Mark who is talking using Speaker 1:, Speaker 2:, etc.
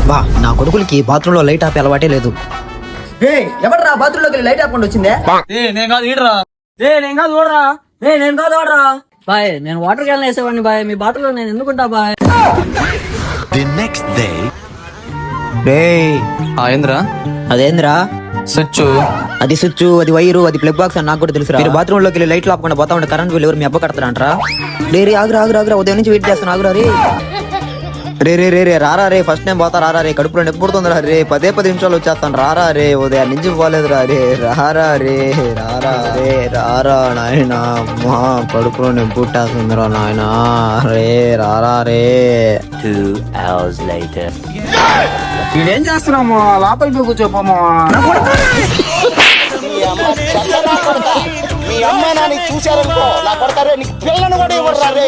Speaker 1: బా నా కొడుకులకి బాత్రూంలో లైట్ ఆపే అలవాటే లేదు.
Speaker 2: ఎవడరా బాత్రూమ్ లోకి లైట్ ఆపకుండా వచ్చిందే?
Speaker 3: నేను కాదు ఈడరా. నేను కాదు ఓడరా. నేను కాదు ఓడరా. బాయ్ నేను వాటర్ క్యాన్ వేసేవాడిని బాయ్. మీ బాత్రూంలో నేను ఎందుకుంటా బాయ్.
Speaker 4: ఏంద్రా
Speaker 1: అదేంద్రా?
Speaker 4: స్విచ్.
Speaker 1: అది స్విచ్, అది వైరు, అది ప్లగ్ బాక్స్ అని నాకు కూడా తెలుసు. మీరు బాత్రూమ్ లోకి లైట్లు ఆపకుండా పోతా ఉంటే కరెంట్ బిల్ ఎవరు మీ అబ్బ కడతారంటరా? రే ఆగురా ఉదయం నుంచి వెయిట్ చేస్తాను, ఆగురా రే రారా రే. ఫస్ట్ టైం పోతా రారా రే. కడుపులో నొప్పి పుడుతుందిరా రే. 10 నిమిషాలు వచ్చేస్తాను రారా రే. ఉదయం నుంచి పోలేదురా రే. రారా నాయనా. అమ్మా కడుపులో నొప్పి పుట్టేస్తుందిరా నాయనా రే. రారా రే.
Speaker 5: 2 hours later.
Speaker 3: వీడేం చేస్తున్నాము? లోపలికి కూర్చోపోమా.
Speaker 6: మీ అమ్మ నాని చూశారనుకో నా కొడతారే, నీకు పిల్లను కూడా ఇవ్వరు రే.